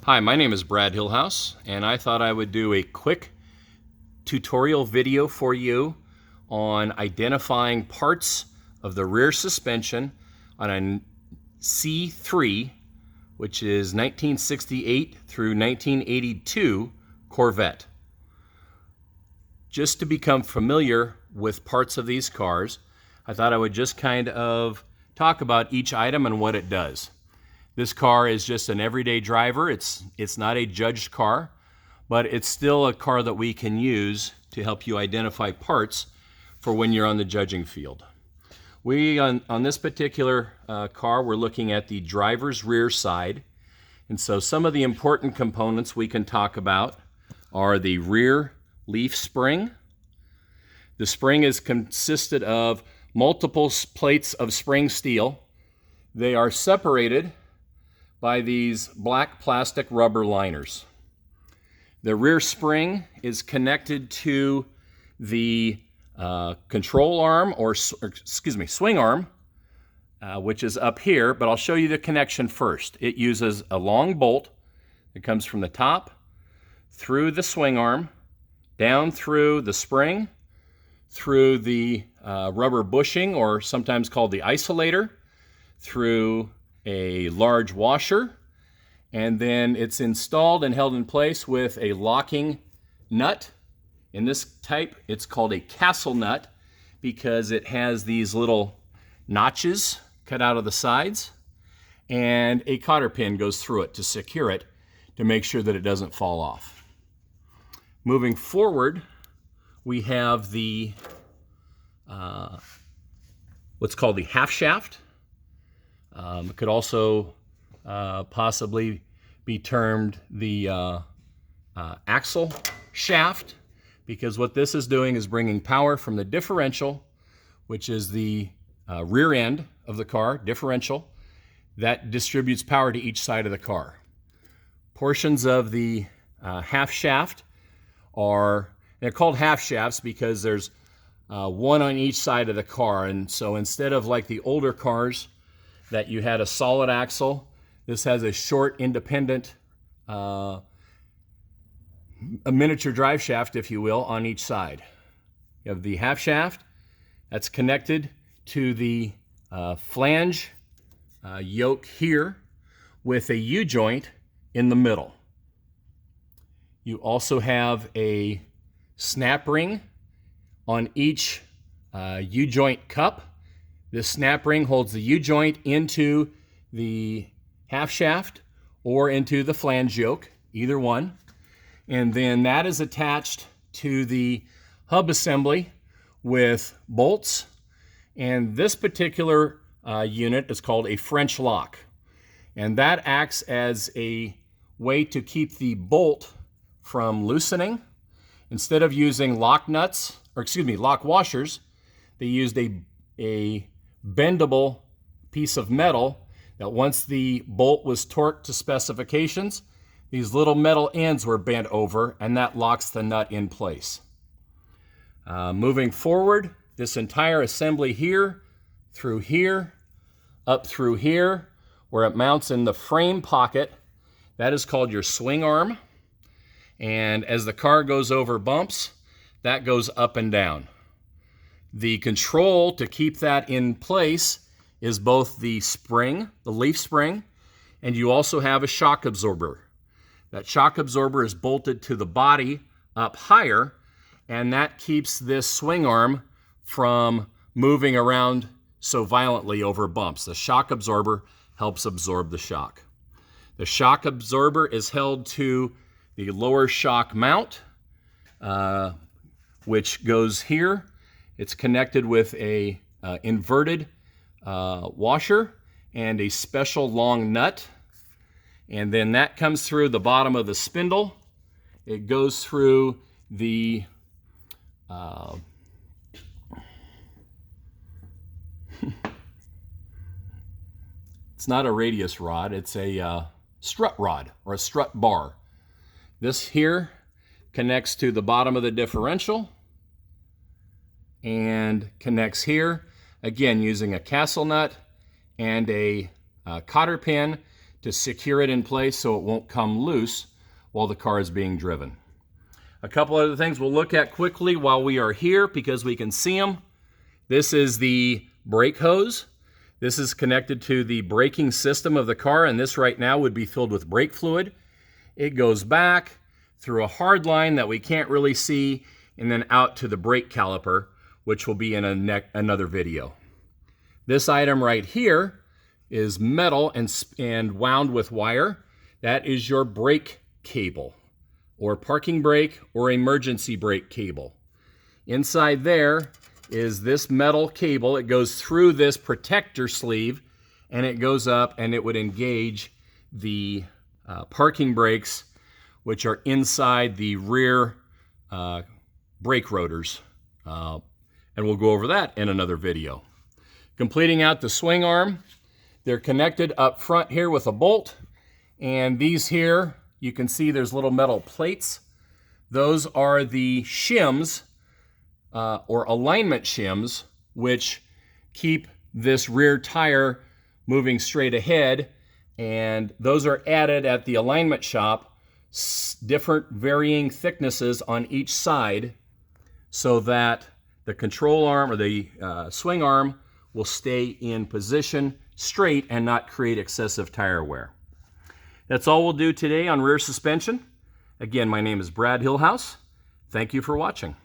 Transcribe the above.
Hi, my name is Brad Hillhouse, and I thought I would do a quick tutorial video for you on identifying parts of the rear suspension on a C3, which is 1968 through 1982 Corvette. Just to become familiar with parts of these cars, I thought I would just kind of talk about each item and what it does. This car is just an everyday driver. It's not a judged car, but it's still a car that we can use to help you identify parts for when you're on the judging field. On this particular car, we're looking at the driver's rear side. And so some of the important components we can talk about are the rear leaf spring. The spring is consisted of multiple plates of spring steel. They are separated by these black plastic rubber liners. The rear spring is connected to the control arm, swing arm, which is up here, but I'll show you the connection first. It uses a long bolt that comes from the top through the swing arm, down through the spring, through the rubber bushing, or sometimes called the isolator, through a large washer, and then it's installed and held in place with a locking nut. In this type, it's called a castle nut because it has these little notches cut out of the sides, and a cotter pin goes through it to secure it to make sure that it doesn't fall off. Moving forward, we have the what's called the half shaft. It could also possibly be termed the axle shaft, because what this is doing is bringing power from the differential, which is the rear end of the car, differential, that distributes power to each side of the car. Portions of the half shaft they're called half shafts because there's one on each side of the car, and so instead of like the older cars that you had a solid axle, this has a short, independent, a miniature drive shaft, if you will, on each side. You have the half shaft that's connected to the flange yoke here with a U-joint in the middle. You also have a snap ring on each U-joint cup. This snap ring holds the U-joint into the half shaft or into the flange yoke, either one. And then that is attached to the hub assembly with bolts. And this particular unit is called a French lock. And that acts as a way to keep the bolt from loosening. Instead of using lock washers, they used a bendable piece of metal that once the bolt was torqued to specifications, these little metal ends were bent over, and that locks the nut in place. Moving forward, this entire assembly here, up through here, where it mounts in the frame pocket, that is called your swing arm. And as the car goes over bumps, that goes up and down. The control to keep that in place is both the spring, the leaf spring, and you also have a shock absorber. That shock absorber is bolted to the body up higher, and that keeps this swing arm from moving around so violently over bumps. The shock absorber helps absorb the shock. The shock absorber is held to the lower shock mount, which goes here. It's connected with a inverted washer and a special long nut. And then that comes through the bottom of the spindle. It goes through the it's not a radius rod, it's a strut rod or a strut bar. This here connects to the bottom of the differential and connects here, again using a castle nut and a cotter pin to secure it in place so it won't come loose while the car is being driven. A couple other things we'll look at quickly while we are here because we can see them. This is the brake hose. This is connected to the braking system of the car, and this right now would be filled with brake fluid. It goes back through a hard line that we can't really see, and then out to the brake caliper, which will be in another video. This item right here is metal and wound with wire. That is your brake cable, or parking brake or emergency brake cable. Inside there is this metal cable. It goes through this protector sleeve, and it goes up, and it would engage the parking brakes, which are inside the rear brake rotors. And we'll go over that in another video. Completing out the swing arm, they're connected up front here with a bolt, and these here, you can see there's little metal plates. Those are the shims, or alignment shims, which keep this rear tire moving straight ahead, and those are added at the alignment shop, different varying thicknesses on each side, so that the control arm or the swing arm will stay in position straight and not create excessive tire wear. That's all we'll do today on rear suspension. Again, my name is Brad Hillhouse. Thank you for watching.